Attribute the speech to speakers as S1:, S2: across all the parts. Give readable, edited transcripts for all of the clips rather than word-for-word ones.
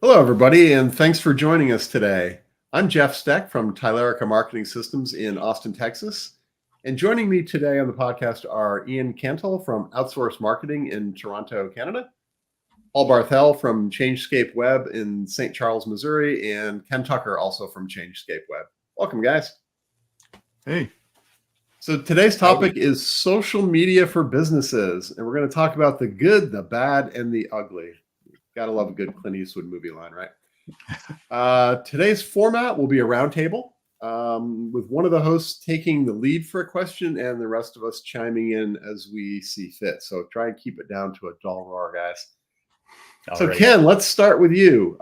S1: Hello, everybody, and thanks for joining us today. I'm Jeff Steck from Tylerica Marketing Systems in Austin, Texas. And joining me today on the podcast are Ian Cantle from Outsource Marketing in Toronto, Canada, Paul Barthel from Changescape Web in St. Charles, Missouri, and Ken Tucker also from Changescape Web. Welcome, guys.
S2: Hey,
S1: So today's
S3: Howdy.
S1: topic is social media for businesses, and we're going to talk about the good, the bad, and the ugly. Gotta love a good Clint Eastwood movie line, right? Today's format will be a roundtable with one of the hosts taking the lead for a question and the rest of us chiming in as we see fit. So try and keep it down to a dull roar, guys. So,
S3: Alrighty.
S1: Ken, let's start with you.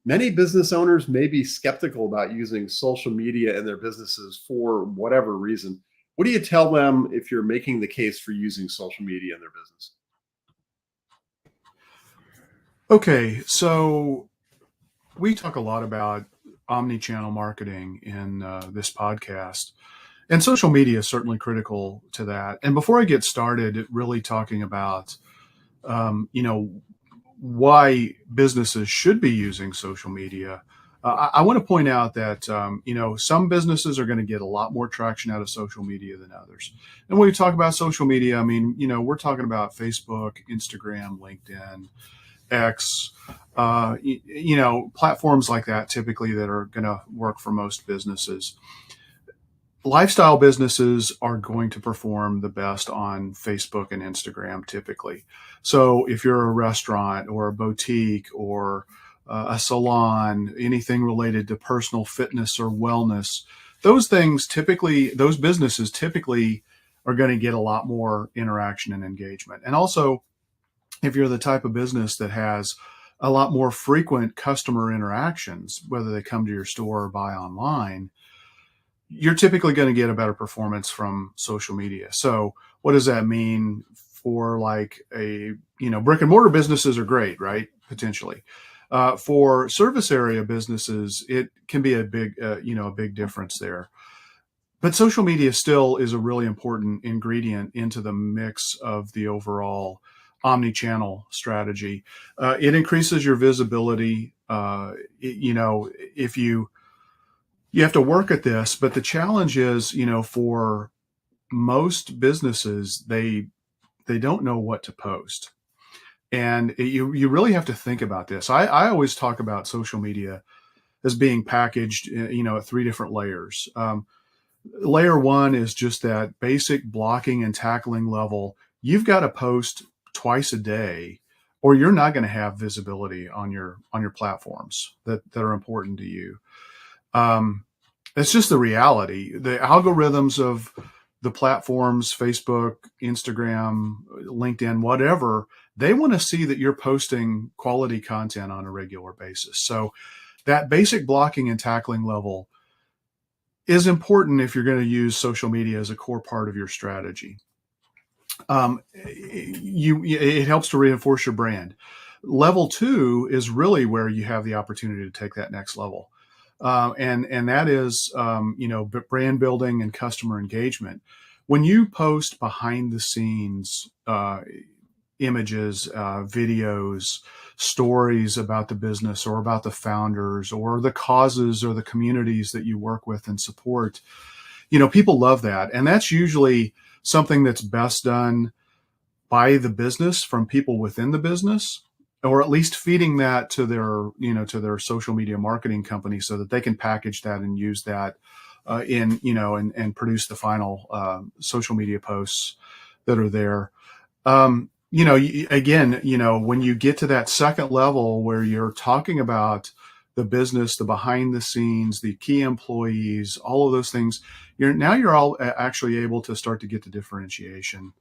S1: Many business owners may be skeptical about using social media in their businesses for whatever reason. What do you tell them if you're making the case for using social media in their business?
S2: okay, so we talk a lot about omni-channel marketing in this podcast, and social media is certainly critical to that. And before I get started, really talking about, why businesses should be using social media, I want to point out that, some businesses are going to get a lot more traction out of social media than others. And when we talk about social media, I mean, we're talking about Facebook, Instagram, LinkedIn, X, platforms like that typically that are going to work for most businesses. Lifestyle businesses are going to perform the best on Facebook and Instagram typically. So if you're a restaurant or a boutique or a salon, anything related to personal fitness or wellness, those businesses typically are going to get a lot more interaction and engagement. And also, if you're the type of business that has a lot more frequent customer interactions, whether they come to your store or buy online, you're typically going to get a better performance from social media. So what does that mean for like brick and mortar businesses are great, right? Potentially. For service area businesses, it can be a big difference there. But social media still is a really important ingredient into the mix of the overall omni-channel strategy. It increases your visibility. If you have to work at this, but the challenge is, for most businesses, they don't know what to post. And you really have to think about this. I always talk about social media as being packaged, at three different layers. Layer one is just that basic blocking and tackling level. You've got to post twice a day, or you're not going to have visibility on your platforms that are important to you. It's just the reality. The algorithms of the platforms, Facebook, Instagram, LinkedIn, whatever, they want to see that you're posting quality content on a regular basis. So that basic blocking and tackling level is important if you're going to use social media as a core part of your strategy. It helps to reinforce your brand. Level two is really where you have the opportunity to take that next level. And that is, brand building and customer engagement. When you post behind the scenes images, videos, stories about the business or about the founders or the causes or the communities that you work with and support, people love that. And that's usually something that's best done by the business from people within the business, or at least feeding that to their social media marketing company so that they can package that and use that and produce the final social media posts that are there. When you get to that second level where you're talking about the business, the behind the scenes, the key employees, all of those things, you're all actually able to start to get the differentiation.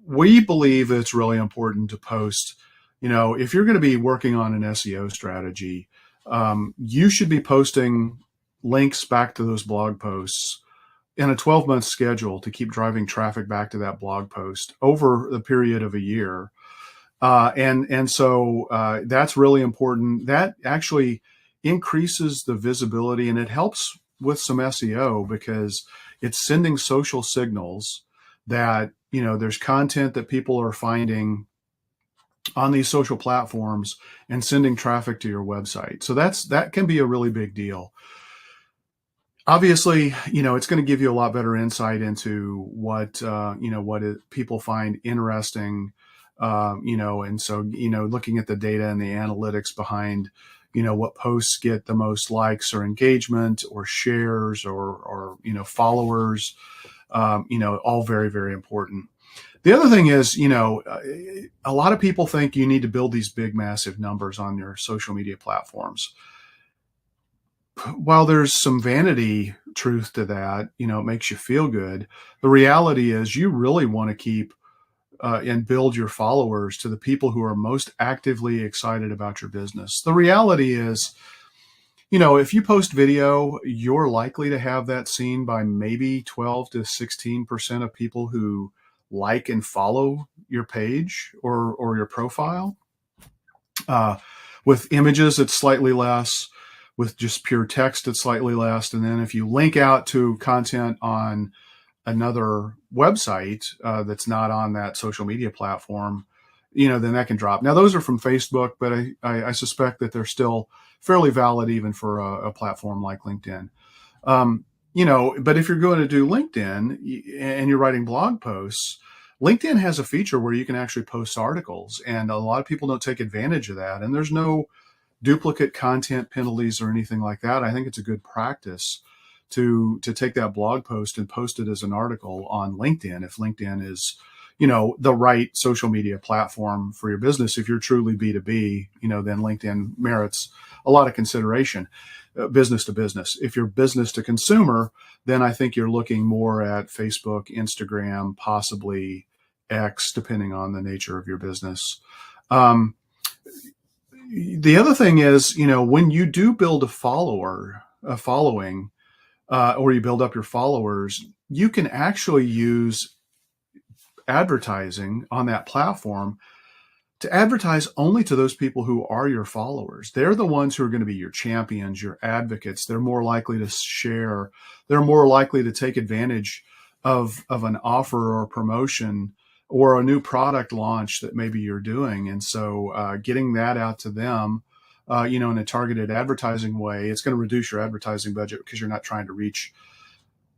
S2: We believe it's really important to post, if you're going to be working on an SEO strategy, you should be posting links back to those blog posts in a 12-month schedule to keep driving traffic back to that blog post over the period of a year. So that's really important. That actually increases the visibility and it helps with some SEO because it's sending social signals that, there's content that people are finding on these social platforms and sending traffic to your website. So that can be a really big deal. Obviously, it's going to give you a lot better insight into what people find interesting, and so looking at the data and the analytics behind what posts get the most likes or engagement or shares or followers, all very, very important. The other thing is, a lot of people think you need to build these big, massive numbers on your social media platforms. While there's some vanity truth to that, it makes you feel good. The reality is you really want to keep and build your followers to the people who are most actively excited about your business. The reality is, if you post video, you're likely to have that seen by maybe 12 to 16% of people who like and follow your page or your profile. With images, it's slightly less. With just pure text, it's slightly less. And then if you link out to content on another website that's not on that social media platform, then that can drop. Now, those are from Facebook, but I suspect that they're still fairly valid even for a platform like LinkedIn. But if you're going to do LinkedIn and you're writing blog posts, LinkedIn has a feature where you can actually post articles, and a lot of people don't take advantage of that. And there's no duplicate content penalties or anything like that. I think it's a good practice to take that blog post and post it as an article on LinkedIn if LinkedIn is, the right social media platform for your business. If you're truly B2B, then LinkedIn merits a lot of consideration, business to business. If you're business to consumer, then I think you're looking more at Facebook, Instagram, possibly X, depending on the nature of your business. The other thing is, when you do build a following, or you build up your followers, you can actually use advertising on that platform to advertise only to those people who are your followers. They're the ones who are going to be your champions, your advocates. They're more likely to share. They're more likely to take advantage of an offer or promotion or a new product launch that maybe you're doing. And so getting that out to them, in a targeted advertising way, it's going to reduce your advertising budget because you're not trying to reach,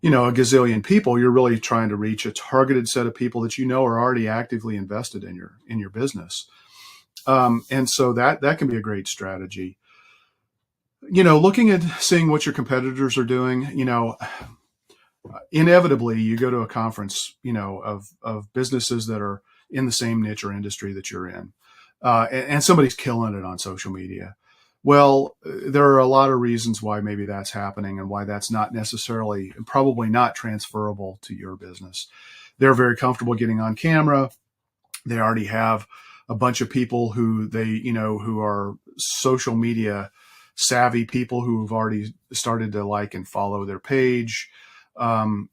S2: a gazillion people. You're really trying to reach a targeted set of people that are already actively invested in your business. And so that can be a great strategy. Looking at seeing what your competitors are doing, inevitably you go to a conference, of businesses that are in the same niche or industry that you're in, and somebody's killing it on social media. Well, there are a lot of reasons why maybe that's happening and why that's not necessarily, probably not transferable to your business. They're very comfortable getting on camera. They already have a bunch of people who who are social media savvy people who have already started to like and follow their page. Maybe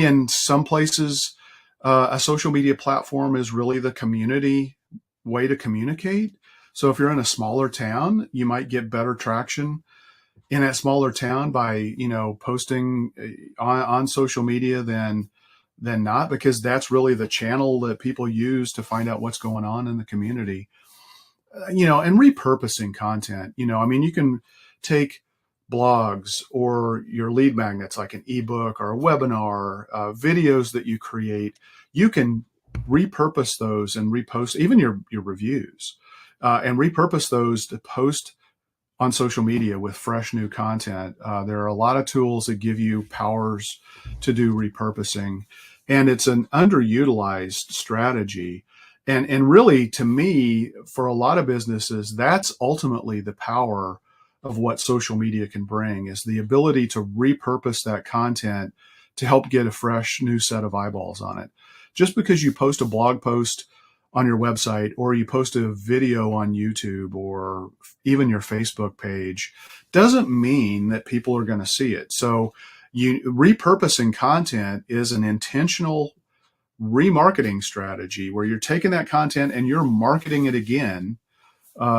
S2: in some places, a social media platform is really the community way to communicate. So if you're in a smaller town, you might get better traction in that smaller town by, posting on social media than not, because that's really the channel that people use to find out what's going on in the community. And repurposing content, you can take blogs or your lead magnets like an ebook or a webinar, videos that you create. You can repurpose those and repost even your reviews, and repurpose those to post on social media with fresh new content. There are a lot of tools that give you powers to do repurposing, and it's an underutilized strategy. And really, to me, for a lot of businesses, that's ultimately the power of what social media can bring, is the ability to repurpose that content to help get a fresh new set of eyeballs on it. Just because you post a blog post on your website, or you post a video on YouTube, or even your Facebook page, doesn't mean that people are going to see it. So repurposing content is an intentional remarketing strategy where you're taking that content and you're marketing it again,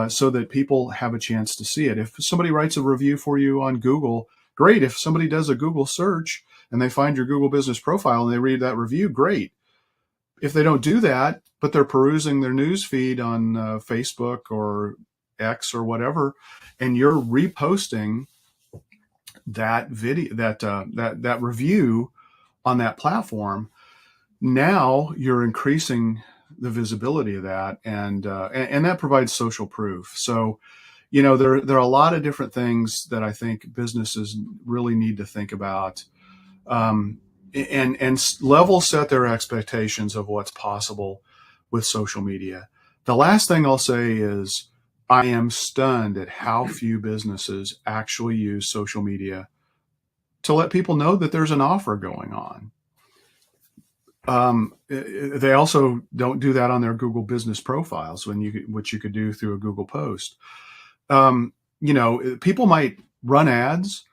S2: so that people have a chance to see it. If somebody writes a review for you on Google, great. If somebody does a Google search and they find your Google business profile and they read that review, great. if they don't do that, but they're perusing their news feed on Facebook or X or whatever, and you're reposting that video, that review on that platform, now you're increasing the visibility of that, and that provides social proof. So, there are a lot of different things that I think businesses really need to think about, and level set their expectations of what's possible with social media. The last thing I'll say is I am stunned at how few businesses actually use social media to let people know that there's an offer going on. They also don't do that on their Google business profiles, which you could do through a Google post. People might run ads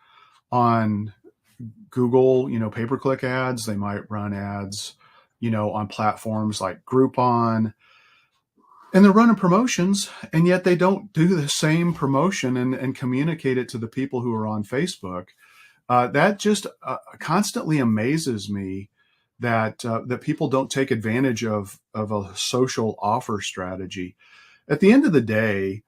S2: on Google, pay-per-click ads. They might run ads, on platforms like Groupon, and they're running promotions, and yet they don't do the same promotion and communicate it to the people who are on Facebook. That just constantly amazes me that people don't take advantage of a social offer strategy. At the end of the day,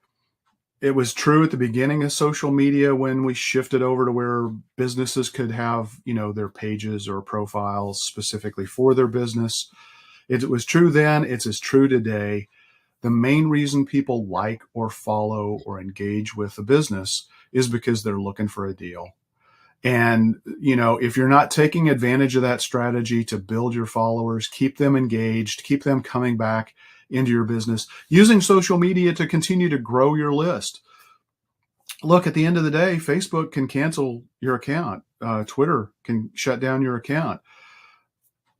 S2: it was true at the beginning of social media when we shifted over to where businesses could have, their pages or profiles specifically for their business. It was true then. It's as true today. The main reason people like or follow or engage with a business is because they're looking for a deal. And, if you're not taking advantage of that strategy to build your followers, keep them engaged, keep them coming back into your business, using social media to continue to grow your list. Look, at the end of the day, Facebook can cancel your account. Twitter can shut down your account.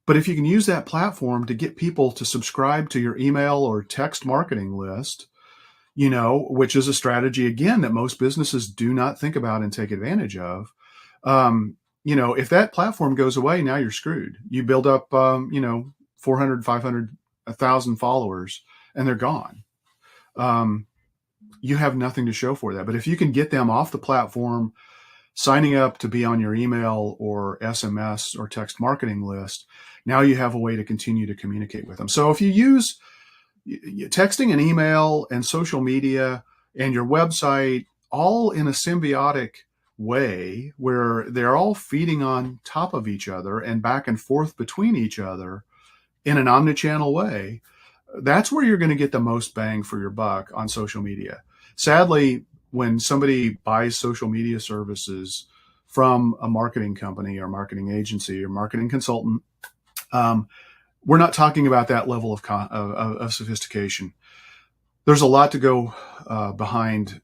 S2: But if you can use that platform to get people to subscribe to your email or text marketing list, which is a strategy, again, that most businesses do not think about and take advantage of. If that platform goes away, now you're screwed. You build up, 400, 500, 1,000 followers, and they're gone. You have nothing to show for that. But if you can get them off the platform, signing up to be on your email or SMS or text marketing list, now you have a way to continue to communicate with them. So if you use texting and email and social media and your website all in a symbiotic way where they're all feeding on top of each other and back and forth between each other in an omnichannel way, that's where you're going to get the most bang for your buck on social media. Sadly, when somebody buys social media services from a marketing company or marketing agency or marketing consultant, we're not talking about that level of sophistication. There's a lot to go behind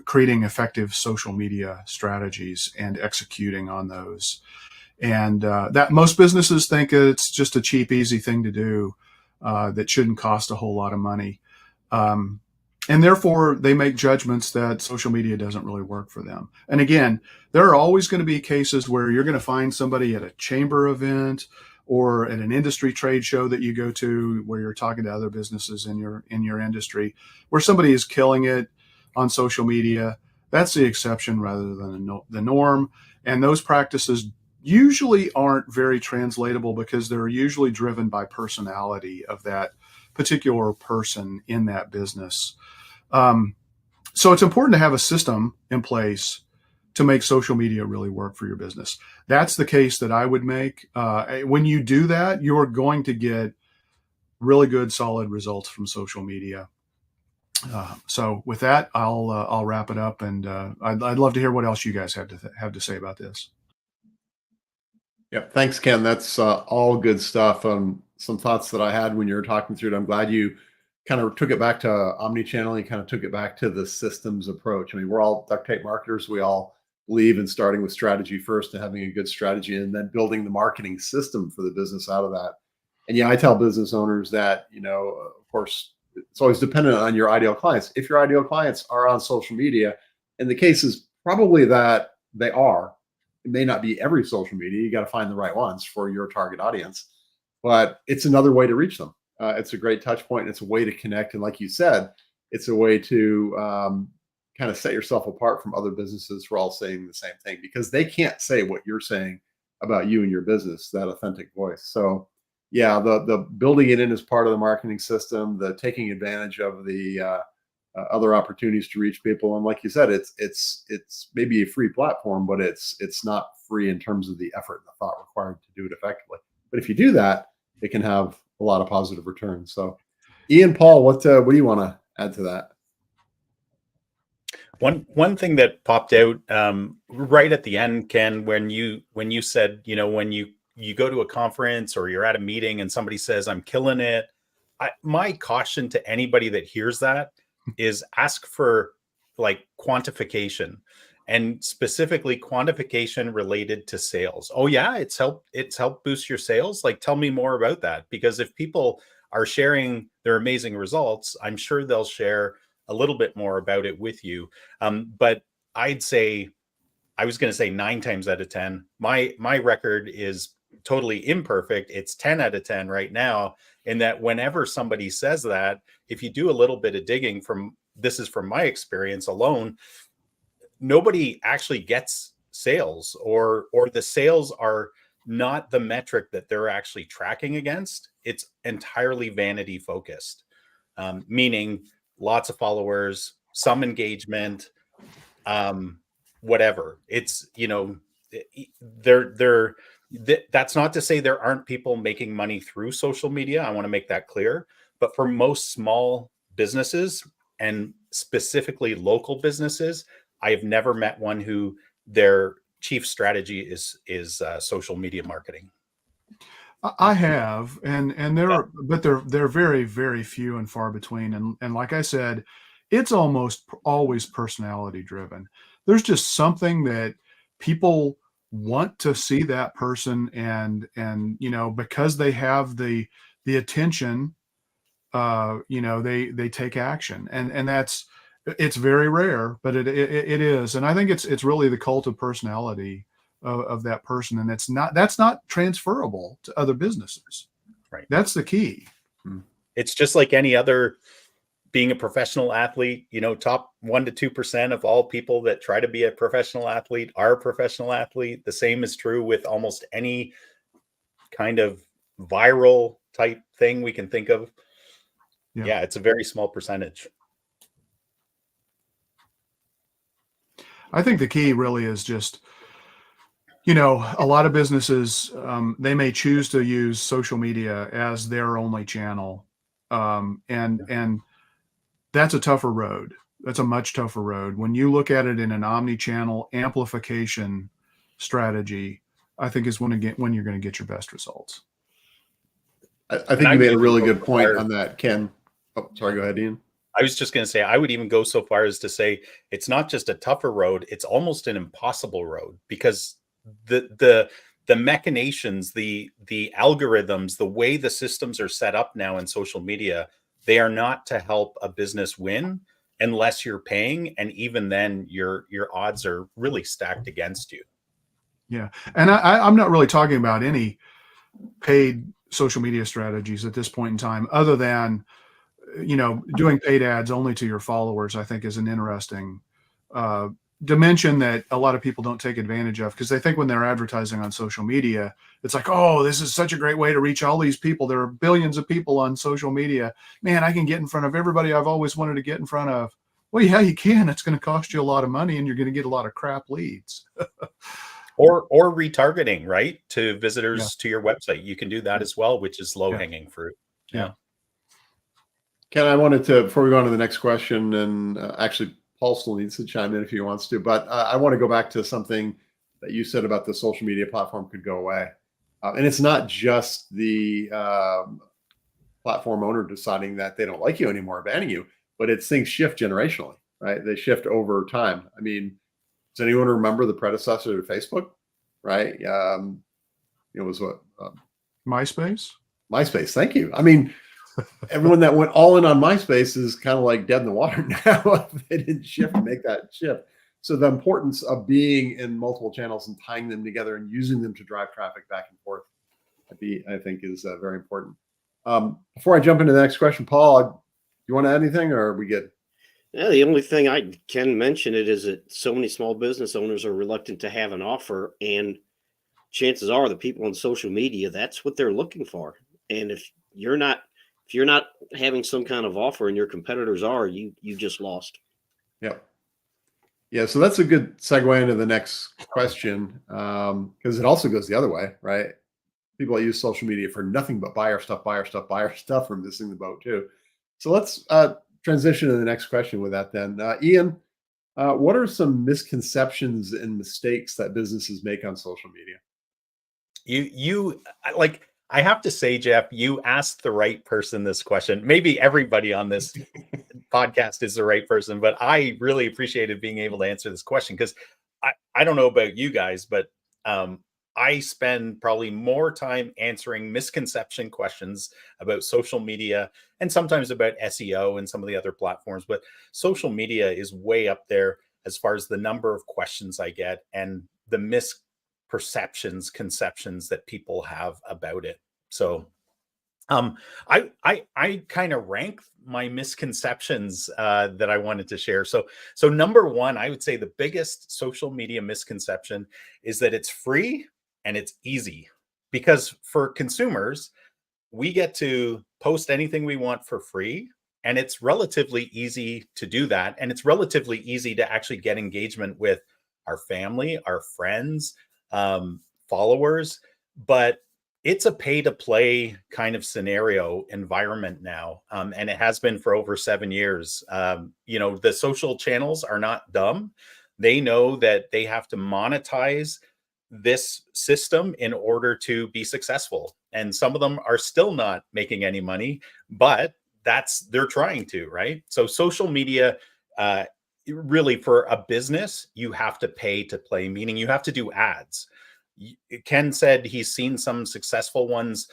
S2: creating effective social media strategies and executing on those. And that most businesses think it's just a cheap, easy thing to do that shouldn't cost a whole lot of money. And therefore, they make judgments that social media doesn't really work for them. And again, there are always going to be cases where you're going to find somebody at a chamber event or at an industry trade show that you go to where you're talking to other businesses in your industry, where somebody is killing it on social media. That's the exception rather than the norm. And those practices usually aren't very translatable because they're usually driven by personality of that particular person in that business. So it's important to have a system in place to make social media really work for your business. That's the case that I would make. When you do that, you're going to get really good, solid results from social media. So with that, I'll wrap it up, and I'd love to hear what else you guys have to say about this.
S1: Yep. Thanks, Ken. That's all good stuff. Some thoughts that I had when you were talking through it. I'm glad you kind of took it back to omnichannel. You kind of took it back to the systems approach. I mean, we're all duct tape marketers. We all believe in starting with strategy first and having a good strategy and then building the marketing system for the business out of that. And yeah, I tell business owners that, of course, it's always dependent on your ideal clients. If your ideal clients are on social media, and the case is probably that they are, it may not be every social media. You got to find the right ones for your target audience, but it's another way to reach them. It's a great touch point. And it's a way to connect. And like you said, it's a way to kind of set yourself apart from other businesses who are all saying the same thing because they can't say what you're saying about you and your business, that authentic voice. So yeah, the building it in as part of the marketing system, the taking advantage of the other opportunities to reach people, and like you said, it's maybe a free platform, but it's not free in terms of the effort and the thought required to do it effectively. But if you do that, it can have a lot of positive returns. So, Ian, Paul, what do you want to add to that?
S3: One thing that popped out right at the end, Ken, when you said, when you go to a conference or you're at a meeting and somebody says, "I'm killing it," my caution to anybody that hears that is ask for like quantification, and specifically quantification related to sales. Oh yeah, it's helped boost your sales. Like, tell me more about that, because if people are sharing their amazing results, I'm sure they'll share a little bit more about it with you. But I'd say, I was going to say 9 times out of 10, my record is totally imperfect. It's 10 out of 10 right now. In that whenever somebody says that, if you do a little bit of digging, this is from my experience alone, nobody actually gets sales, or the sales are not the metric that they're actually tracking against. It's entirely vanity focused, meaning lots of followers, some engagement, whatever. It's, that's not to say there aren't people making money through social media. I want to make that clear. But for most small businesses, and specifically local businesses, I have never met one who their chief strategy is social media marketing.
S2: I have, and but they're very, very few and far between. And like I said, it's almost always personality driven. There's just something that people want to see that person, and because they have the attention, they take action, and it's very rare, but it is. And I think it's really the cult of personality of that person, and that's not transferable to other businesses.
S3: Right.
S2: That's the key.
S3: It's just like any other, being a professional athlete, top 1 to 2% of all people that try to be a professional athlete are a professional athlete. The same is true with almost any kind of viral type thing we can think of. Yeah, it's a very small percentage.
S2: I think the key really is just, a lot of businesses, they may choose to use social media as their only channel. And that's a tougher road. That's a much tougher road. When you look at it in an omni-channel amplification strategy, I think is when you're going to get your best results.
S1: I think you made a really good point on that, Ken. Oh, sorry, go ahead, Ian.
S3: I was just going to say, I would even go so far as to say it's not just a tougher road, it's almost an impossible road, because the machinations, the algorithms, the way the systems are set up now in social media, they are not to help a business win unless you're paying, and even then your odds are really stacked against you.
S2: Yeah, and I'm not really talking about any paid social media strategies at this point in time, other than doing paid ads only to your followers. I think is an interesting dimension that a lot of people don't take advantage of, because they think when they're advertising on social media, it's like, oh, this is such a great way to reach all these people. There are billions of people on social media. Man, I can get in front of everybody I've always wanted to get in front of. Well, yeah, you can. It's going to cost you a lot of money, and you're going to get a lot of crap leads.
S3: or retargeting, right, to visitors to your website. You can do that as well, which is low hanging fruit.
S2: Yeah.
S1: Ken, I wanted to, before we go on to the next question, and actually Paul still needs to chime in if he wants to, but I want to go back to something that you said about the social media platform could go away. And it's not just the platform owner deciding that they don't like you anymore, banning you, but it's things shift generationally, right? They shift over time. I mean, does anyone remember the predecessor to Facebook, right? It was what?
S2: MySpace?
S1: MySpace, thank you. I mean, everyone that went all in on MySpace is kind of like dead in the water now. They didn't shift and make that shift. So the importance of being in multiple channels and tying them together and using them to drive traffic back and forth, I think is very important. Before I jump into the next question, Paul, you want to add anything, or are we good?
S4: Yeah, the only thing I can mention is that so many small business owners are reluctant to have an offer, and chances are the people on social media, that's what they're looking for. And if you're not having some kind of offer and your competitors are, you just lost.
S1: Yep. Yeah, so that's a good segue into the next question, because it also goes the other way, right? People that use social media for nothing but buy our stuff, buy our stuff, buy our stuff are missing the boat too. So let's transition to the next question with that then. Ian, what are some misconceptions and mistakes that businesses make on social media?
S3: Like, I have to say, Jeff, you asked the right person this question. Maybe everybody on this podcast is the right person, but I really appreciated being able to answer this question because I don't know about you guys, but I spend probably more time answering misconception questions about social media and sometimes about SEO and some of the other platforms. But social media is way up there as far as the number of questions I get and the misperceptions, conceptions that people have about it. So I kind of rank my misconceptions that I wanted to share. So number one, I would say the biggest social media misconception is that it's free and it's easy. Because for consumers, we get to post anything we want for free, and it's relatively easy to do that. And it's relatively easy to actually get engagement with our family, our friends, followers. But it's a pay to play kind of scenario environment now. And it has been for over 7 years. The social channels are not dumb. They know that they have to monetize this system in order to be successful. And some of them are still not making any money, but they're trying to, right? So social media, really for a business, you have to pay to play, meaning you have to do ads. Ken said he's seen some successful ones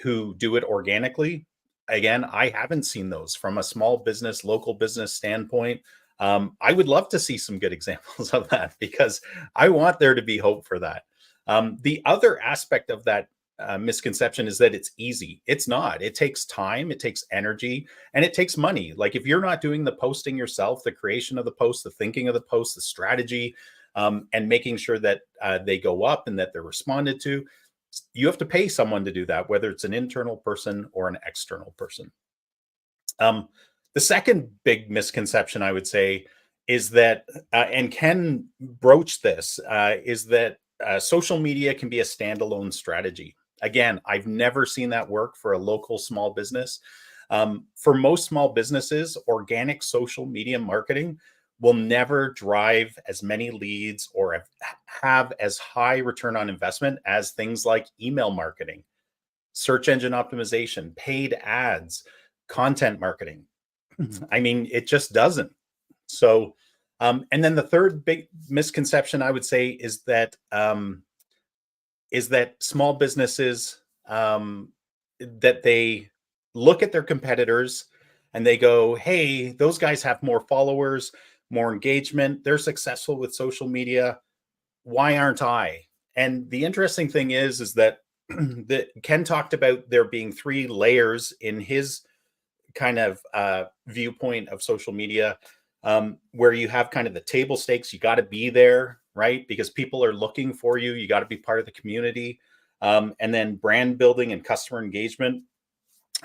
S3: who do it organically. Again, I haven't seen those from a small business, local business standpoint. I would love to see some good examples of that because I want there to be hope for that. The other aspect of that misconception is that it's easy. It's not. It takes time, it takes energy, and it takes money. Like if you're not doing the posting yourself, the creation of the post, the thinking of the post, the strategy, and making sure that they go up and that they're responded to, you have to pay someone to do that, whether it's an internal person or an external person. The second big misconception I would say is that, and Ken broached this, is that social media can be a standalone strategy. Again, I've never seen that work for a local small business. For most small businesses, organic social media marketing will never drive as many leads or have as high return on investment as things like email marketing, search engine optimization, paid ads, content marketing. I mean, it just doesn't. So, and then the third big misconception I would say is that small businesses, that they look at their competitors and they go, "Hey, those guys have more followers, more engagement. They're successful with social media. Why aren't I?" And the interesting thing is that Ken talked about there being 3 layers in his kind of viewpoint of social media, where you have kind of the table stakes. You got to be there, right? Because people are looking for you. You got to be part of the community. And then brand building and customer engagement.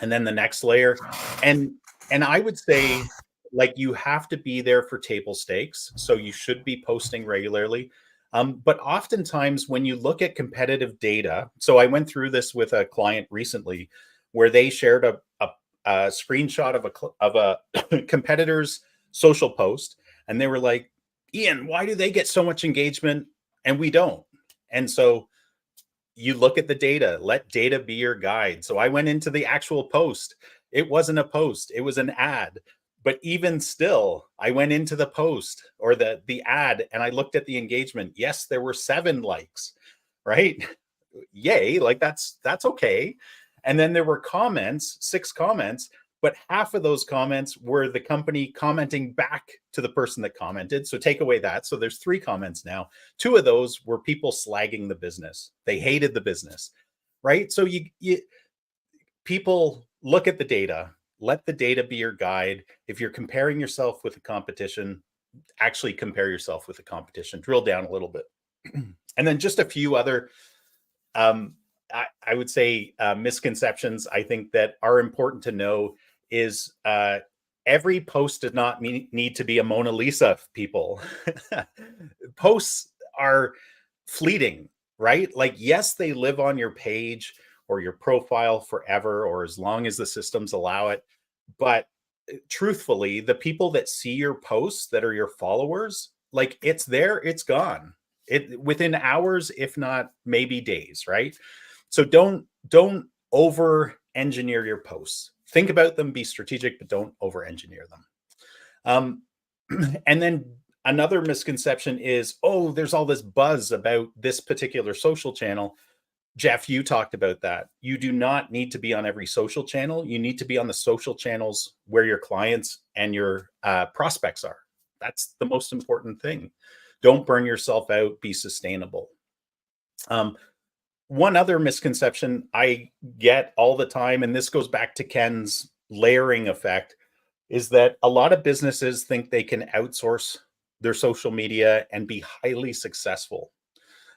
S3: And then the next layer. And I would say, like, you have to be there for table stakes. So you should be posting regularly. But oftentimes when you look at competitive data, so I went through this with a client recently where they shared a screenshot of a competitor's social post, and they were like, "Ian, why do they get so much engagement and we don't?" And so you look at the data, let data be your guide. So I went into the actual post. It wasn't a post, it was an ad. But even still, I went into the post or the ad and I looked at the engagement. Yes, there were 7 likes, right? Yay, like that's okay. And then there were comments, 6 comments, but half of those comments were the company commenting back to the person that commented. So take away that. So there's 3 comments now. 2 of those were people slagging the business. They hated the business, right? So people look at the data, let the data be your guide. If you're comparing yourself with the competition, actually compare yourself with the competition, drill down a little bit. And then just a few other I would say misconceptions I think that are important to know is every post does not need to be a Mona Lisa, people. Posts are fleeting, right? Like, yes, they live on your page or your profile forever, or as long as the systems allow it. But truthfully, the people that see your posts that are your followers, like, it's there, it's gone. It within hours, if not maybe days, right? So don't over engineer your posts. Think about them, be strategic, but don't over engineer them. And then another misconception is, oh, there's all this buzz about this particular social channel. Jeff, you talked about that. You do not need to be on every social channel. You need to be on the social channels where your clients and your prospects are. That's the most important thing. Don't burn yourself out. Be sustainable. One other misconception I get all the time, and this goes back to Ken's layering effect, is that a lot of businesses think they can outsource their social media and be highly successful.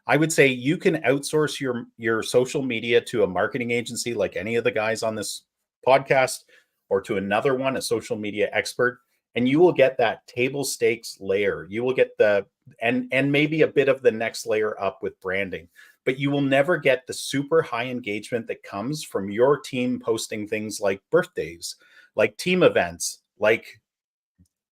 S3: I would say you can outsource your social media to a marketing agency like any of the guys on this podcast, or to another one, a social media expert, and you will get that table stakes layer. You will get and maybe a bit of the next layer up with branding, but you will never get the super high engagement that comes from your team posting things like birthdays, like team events, like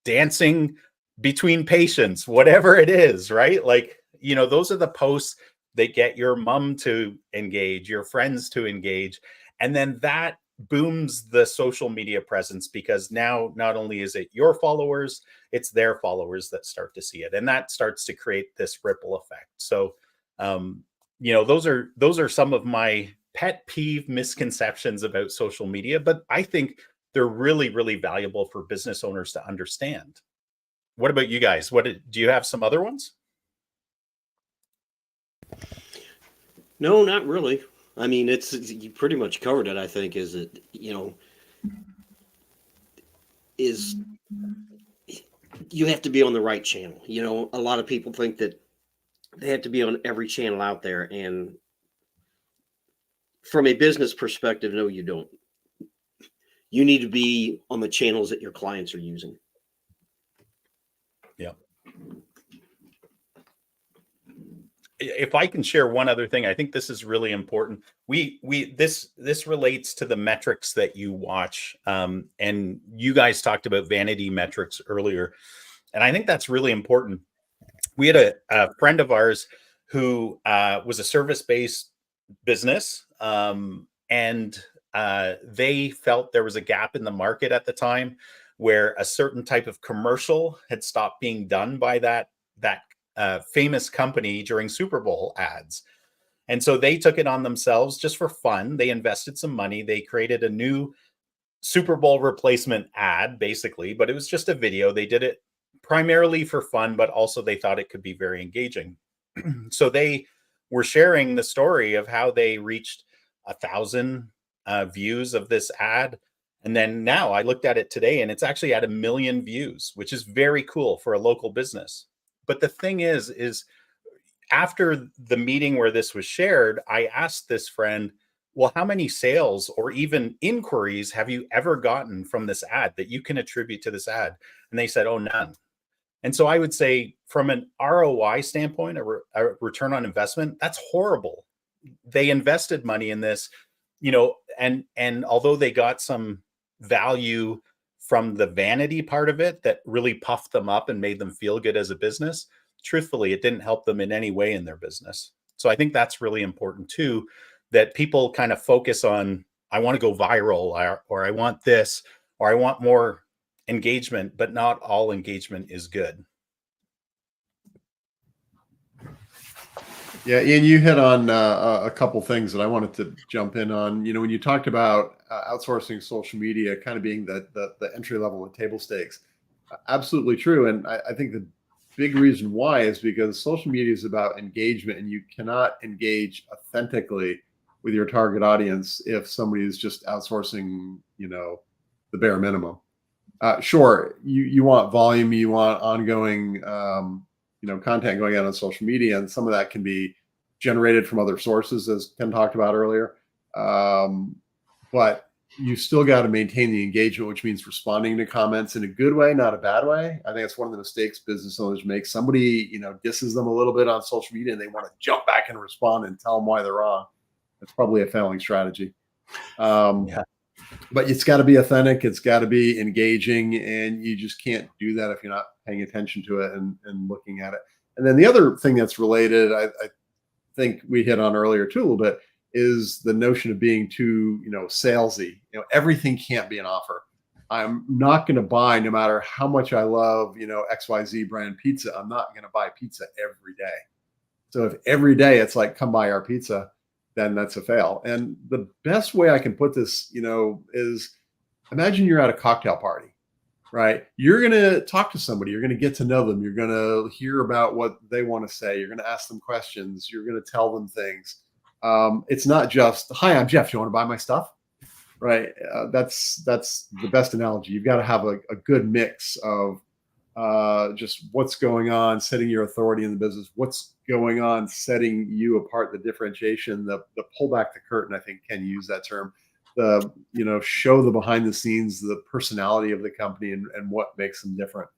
S3: dancing between patients, whatever it is, right? Like, those are the posts that get your mom to engage, your friends to engage. And then that booms the social media presence, because now not only is it your followers, it's their followers that start to see it. And that starts to create this ripple effect. So, those are some of my pet peeve misconceptions about social media, but I think they're really, really valuable for business owners to understand. What about you guys? Do you have some other ones?
S4: No, not really. I mean, you pretty much covered it. I think is you have to be on the right channel. A lot of people think that they have to be on every channel out there, and from a business perspective, no, you don't. You need to be on the channels that your clients are using.
S3: Yeah. If I can share one other thing, I think this is really important. This relates to the metrics that you watch, and you guys talked about vanity metrics earlier, and I think that's really important. We had a friend of ours who was a service-based business, and they felt there was a gap in the market at the time where a certain type of commercial had stopped being done by that famous company during Super Bowl ads. And so they took it on themselves just for fun. They invested some money. They created a new Super Bowl replacement ad, basically, but it was just a video. They did it primarily for fun, but also they thought it could be very engaging. So they were sharing the story of how they reached 1,000 views of this ad. And then now I looked at it today and it's actually at 1 million views, which is very cool for a local business. But the thing is after the meeting where this was shared, I asked this friend, well, how many sales or even inquiries have you ever gotten from this ad that you can attribute to this ad? And they said, oh, none. And so I would say from an ROI standpoint, a return on investment, that's horrible. They invested money in this, and although they got some value from the vanity part of it that really puffed them up and made them feel good as a business, truthfully, it didn't help them in any way in their business. So I think that's really important too, that people kind of focus on, I want to go viral, or I want this, or I want more engagement, but not all engagement is good.
S1: Yeah, Ian, you hit on a couple things that I wanted to jump in on. When you talked about outsourcing social media kind of being the entry level and table stakes, absolutely true. And I think the big reason why is because social media is about engagement, and you cannot engage authentically with your target audience if somebody is just outsourcing, the bare minimum. Sure, you want volume, you want ongoing, content going out on social media, and some of that can be generated from other sources, as Ken talked about earlier. But you still got to maintain the engagement, which means responding to comments in a good way, not a bad way. I think it's one of the mistakes business owners make. Somebody, disses them a little bit on social media and they want to jump back and respond and tell them why they're wrong. That's probably a failing strategy.
S3: Yeah.
S1: But it's got to be authentic. It's got to be engaging, and you just can't do that if you're not paying attention to it and looking at it. And then the other thing that's related, I think we hit on earlier too a little bit, is the notion of being too, salesy. Everything can't be an offer. I'm not going to buy, no matter how much I love, XYZ brand pizza. I'm not going to buy pizza every day. So if every day it's like, come buy our pizza, then that's a fail. And the best way I can put this, is imagine you're at a cocktail party, right? You're going to talk to somebody. You're going to get to know them. You're going to hear about what they want to say. You're going to ask them questions. You're going to tell them things. It's not just, hi, I'm Jeff. You want to buy my stuff? Right. That's the best analogy. You've got to have a good mix of just what's going on, setting your authority in the business, what's going on, setting you apart, the differentiation, the pull back the curtain. I think Ken used that term. The, show the behind the scenes, the personality of the company and what makes them different.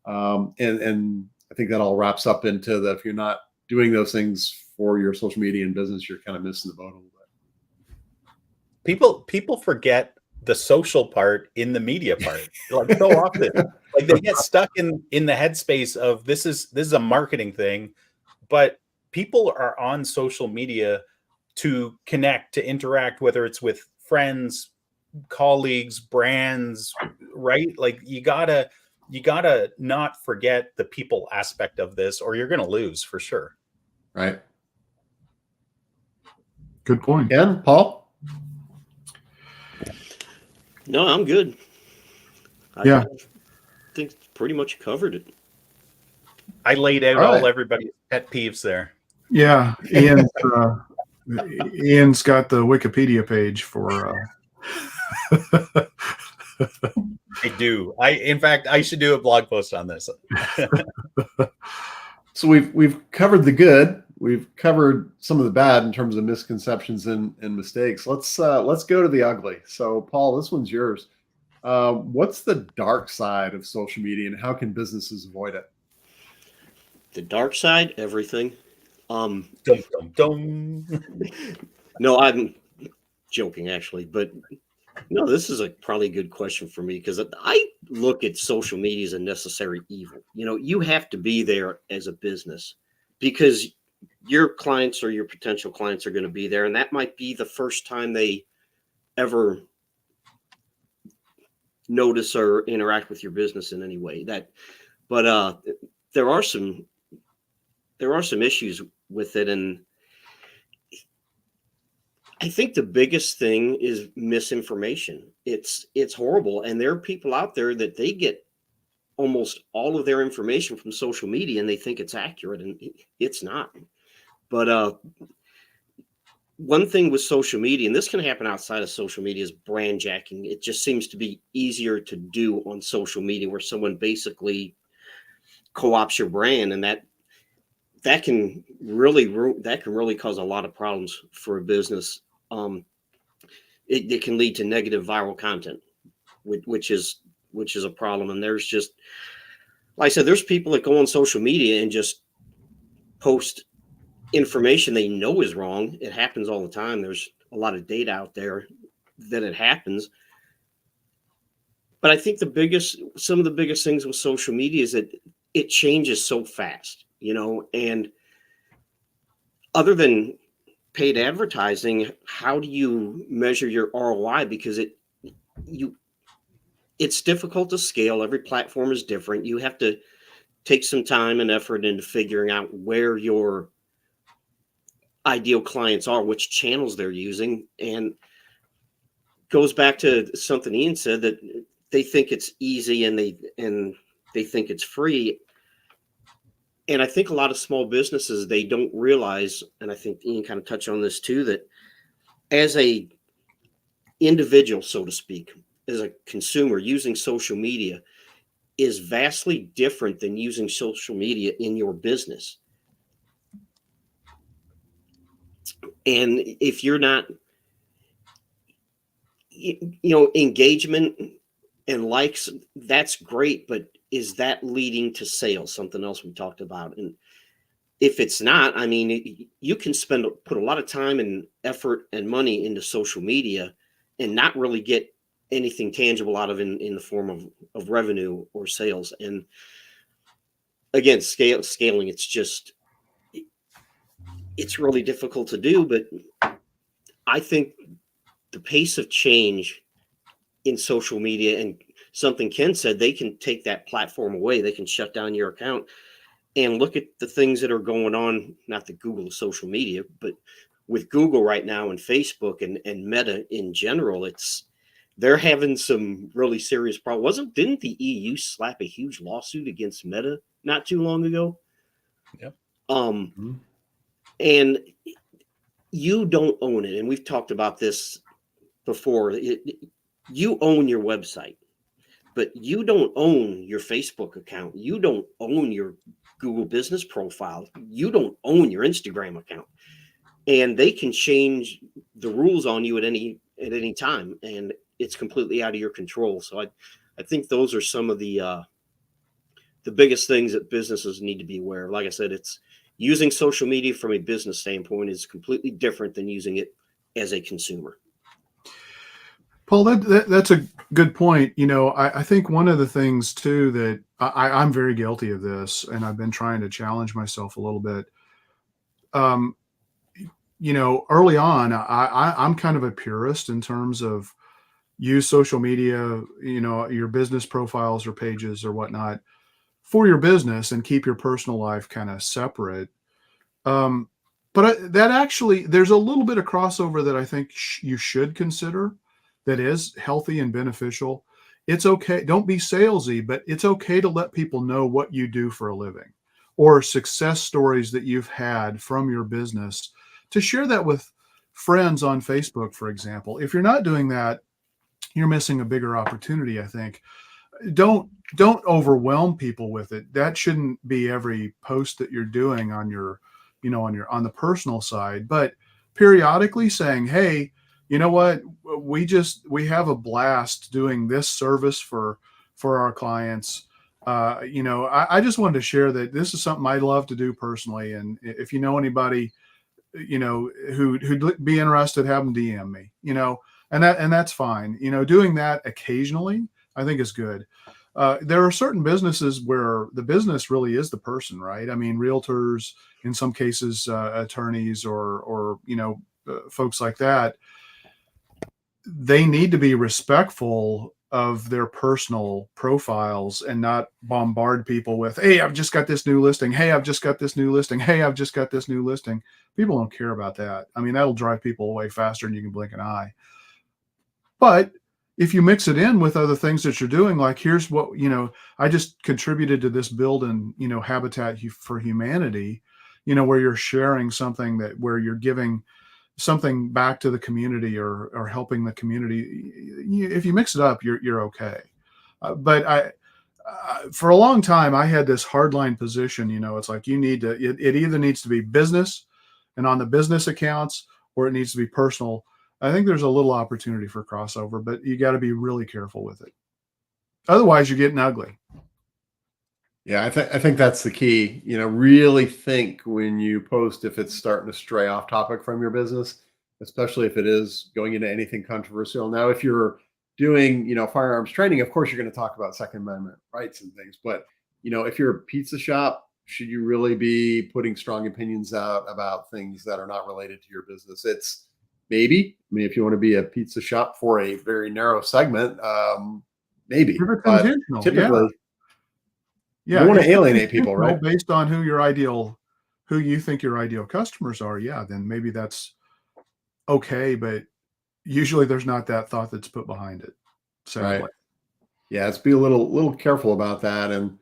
S1: And I think that all wraps up into the, if you're not doing those things for your social media and business, you're kind of missing the boat a little bit.
S3: People forget the social part in the media part, like so often. Like they get stuck in the headspace of this is a marketing thing, but people are on social media to connect, to interact, whether it's with friends, colleagues, brands, right? Like you gotta not forget the people aspect of this, or you're gonna lose for sure.
S1: Right.
S2: Good point.
S1: Ken, Paul?
S4: No, I'm good.
S2: Yeah.
S4: I think pretty much covered it.
S3: I laid out
S1: All right.
S3: all everybody's pet peeves there.
S2: Yeah. Ian's got the Wikipedia page for
S3: I do. In fact, I should do a blog post on this.
S1: So we've covered the good. We've covered some of the bad in terms of misconceptions and mistakes. Let's go to the ugly. So Paul, this one's yours. What's the dark side of social media, and how can businesses avoid it?
S4: The dark side, everything.
S3: Dum, dum, dum.
S4: No, I'm joking actually, but no, this is probably a good question for me because I look at social media as a necessary evil. You have to be there as a business because your clients or your potential clients are going to be there, and that might be the first time they ever notice or interact with your business in any way. But there are some issues with it, and I think the biggest thing is misinformation. It's horrible, and there are people out there that they get almost all of their information from social media, and they think it's accurate, and it's not. But one thing with social media, and this can happen outside of social media, is brand jacking. It just seems to be easier to do on social media, where someone basically co-ops your brand, and that can really cause a lot of problems for a business. It can lead to negative viral content, which is a problem. And there's just, like I said, there's people that go on social media and just post information they know is wrong. It happens all the time. There's a lot of data out there that it happens. But I think some of the biggest things with social media is that it changes so fast, and other than paid advertising, how do you measure your ROI? Because it's difficult to scale. Every platform is different. You have to take some time and effort into figuring out where your ideal clients are, which channels they're using, and goes back to something Ian said, that they think it's easy and they think it's free. And I think a lot of small businesses, they don't realize, and I think Ian kind of touched on this too, that as a individual, so to speak, as a consumer, using social media is vastly different than using social media in your business. And if you're not, engagement and likes, that's great, but is that leading to sales? Something else we talked about. And if it's not, I mean, you can put a lot of time and effort and money into social media and not really get anything tangible out of in the form of revenue or sales. And again, scaling, it's really difficult to do, but I think the pace of change in social media, and something Ken said, they can take that platform away. They can shut down your account and look at the things that are going on, not that Google is social media, but with Google right now and Facebook and Meta in general, they're having some really serious problems. Didn't the EU slap a huge lawsuit against Meta not too long ago?
S3: Yep.
S4: And you don't own it. And we've talked about this before. You own your website, but you don't own your Facebook account. You don't own your Google business profile. You don't own your Instagram account. And they can change the rules on you at any time, and it's completely out of your control. So I think those are some of the biggest things that businesses need to be aware of. Like I said, it's using social media from a business standpoint is completely different than using it as a consumer.
S2: Paul, that's a good point. I think one of the things too that I'm very guilty of this, and I've been trying to challenge myself a little bit. Early on, I'm kind of a purist in terms of use social media, your business profiles or pages or whatnot for your business and keep your personal life kind of separate. But that actually, there's a little bit of crossover that I think you should consider that is healthy and beneficial. It's okay. Don't be salesy, but it's okay to let people know what you do for a living or success stories that you've had from your business, to share that with friends on Facebook, for example. If you're not doing that, you're missing a bigger opportunity, I think. Don't overwhelm people with it. That shouldn't be every post that you're doing on on the personal side, but periodically saying, hey, you know what, we have a blast doing this service for our clients. I just wanted to share that this is something I love to do personally. And if you know anybody, who'd be interested, have them DM me, and that's fine. Doing that occasionally, I think is good. There are certain businesses where the business really is the person, right? I mean, realtors, in some cases, attorneys or folks like that. They need to be respectful of their personal profiles and not bombard people with, hey, I've just got this new listing. Hey, I've just got this new listing. Hey, I've just got this new listing. People don't care about that. I mean, that'll drive people away faster than you can blink an eye. But if you mix it in with other things that you're doing, like here's what, I just contributed to this build in, Habitat for Humanity, where you're sharing something where you're giving something back to the community or helping the community. If you mix it up, you're okay. But for a long time, I had this hardline position, it's like you need to, it either needs to be business and on the business accounts, or it needs to be personal. I think there's a little opportunity for crossover, but you got to be really careful with it. Otherwise, you're getting ugly.
S1: Yeah, I think that's the key. Really think when you post if it's starting to stray off topic from your business, especially if it is going into anything controversial. Now, if you're doing, firearms training, of course you're going to talk about Second Amendment rights and things. But if you're a pizza shop, should you really be putting strong opinions out about things that are not related to your business? It's maybe. I mean, if you want to be a pizza shop for a very narrow segment, maybe. But typically.
S2: Yeah,
S1: you want to alienate people, right?
S2: Based on who you think your ideal customers are. Yeah, then maybe that's okay. But usually there's not that thought that's put behind it. Sadly.
S1: Right. Yeah, let's be a little careful about that. And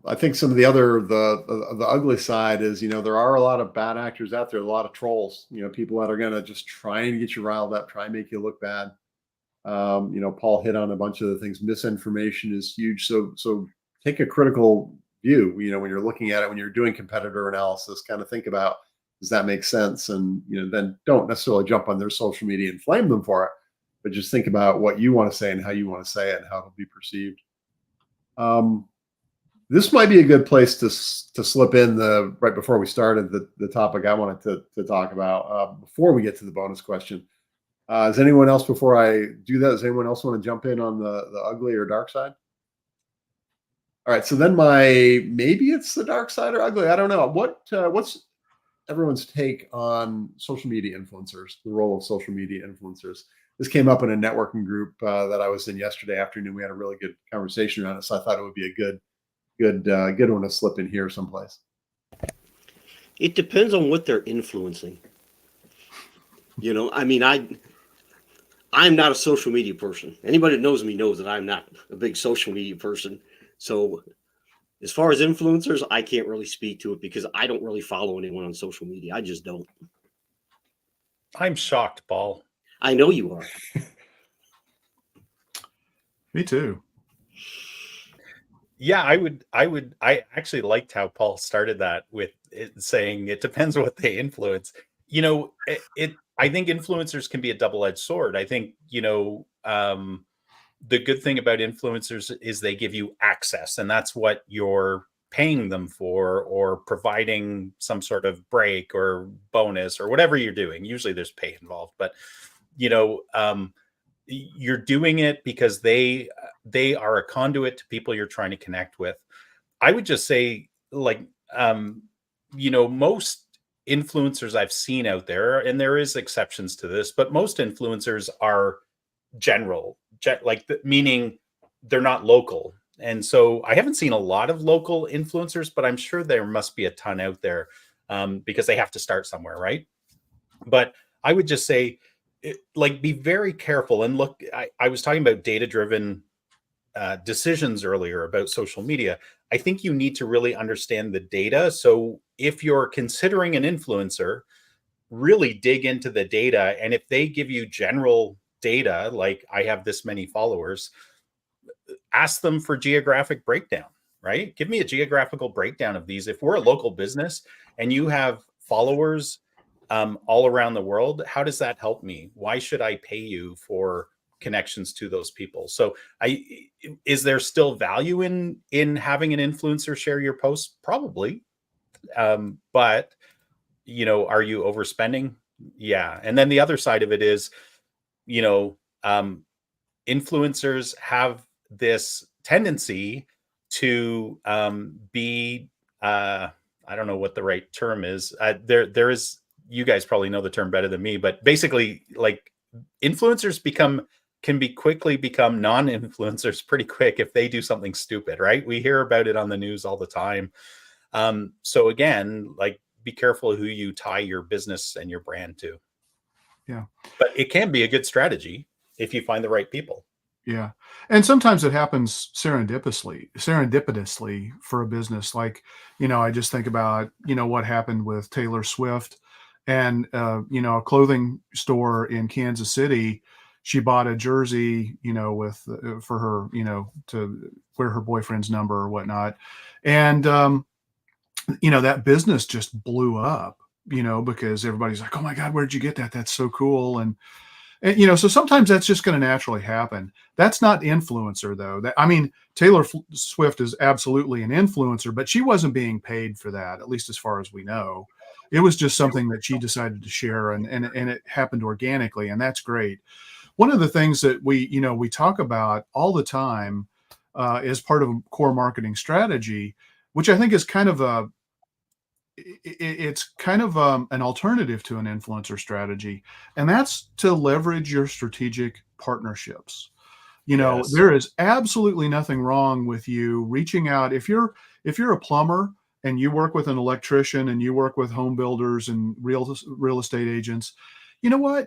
S1: I think some of the other the ugly side is there are a lot of bad actors out there, a lot of trolls. People that are going to just try and get you riled up, try and make you look bad. Paul hit on a bunch of the things. Misinformation is huge. So take a critical view, when you're looking at it, when you're doing competitor analysis, kind of think about, Does that make sense? And then don't necessarily jump on their social media and flame them for it, but just think about what you want to say and how you want to say it and how it'll be perceived. This might be a good place to slip in right before we started the topic I wanted to talk about before we get to the bonus question. Does anyone else, before I do that, does anyone else want to jump in on the ugly or dark side? All right, so then maybe it's the dark side or ugly. I don't know. What's everyone's take on social media influencers, the role of social media influencers? This came up in a networking group that I was in yesterday afternoon. We had a really good conversation around it, so I thought it would be a good one to slip in here someplace.
S4: It depends on what they're influencing. I mean, I'm not a social media person. Anybody that knows me knows that I'm not a big social media person. So as far as influencers, I can't really speak to it because I don't really follow anyone on social media. I just don't.
S3: I'm shocked, Paul.
S4: I know you are.
S2: Me too.
S3: Yeah, I actually liked how Paul started that with it saying it depends what they influence. I think influencers can be a double-edged sword. I think, the good thing about influencers is they give you access, and that's what you're paying them for, or providing some sort of break or bonus or whatever you're doing. Usually there's pay involved, but you're doing it because they are a conduit to people you're trying to connect with. I would just say, most influencers I've seen out there, and there is exceptions to this, but most influencers are general, meaning they're not local. And so I haven't seen a lot of local influencers, but I'm sure there must be a ton out there because they have to start somewhere, right? But I would just say, be very careful and look. I was talking about data-driven decisions earlier about social media. I think you need to really understand the data. So if you're considering an influencer, really dig into the data. And if they give you general data, like I have this many followers, ask them for geographic breakdown, right? Give me a geographical breakdown of these. If we're a local business and you have followers all around the world, how does that help me? Why should I pay you for connections to those people? So is there still value in having an influencer share your posts? Probably. But are you overspending? Yeah. And then the other side of it is, influencers have this tendency to be I don't know what the right term is. There is, you guys probably know the term better than me, but basically, like, influencers can quickly become non-influencers pretty quick if they do something stupid, right? We hear about it on the news all the time. So again, be careful who you tie your business and your brand to.
S2: Yeah.
S3: But it can be a good strategy if you find the right people.
S2: Yeah. And sometimes it happens serendipitously for a business. I just think about, what happened with Taylor Swift and, a clothing store in Kansas City. She bought a jersey, for her, to wear her boyfriend's number or whatnot. And, that business just blew up, because everybody's like, oh my God, where'd you get that? That's so cool. And so sometimes that's just going to naturally happen. That's not influencer though. Taylor Swift is absolutely an influencer, but she wasn't being paid for that, at least as far as we know. It was just something that she decided to share, and it happened organically, and that's great. One of the things that we talk about all the time as part of a core marketing strategy, which I think is kind of an alternative to an influencer strategy, and that's to leverage your strategic partnerships.
S3: Yes.
S2: There is absolutely nothing wrong with you reaching out. If you're a plumber and you work with an electrician and you work with home builders and real estate agents, you know what?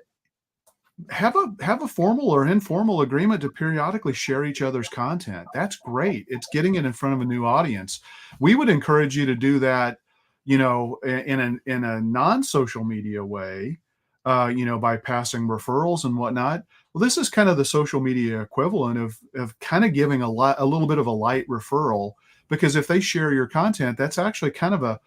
S2: Have a formal or informal agreement to periodically share each other's content. That's great. It's getting it in front of a new audience. We would encourage you to do that, in a non-social media way, by passing referrals and whatnot. Well, this is kind of the social media equivalent of kind of giving a little bit of a light referral, because if they share your content, that's actually kind of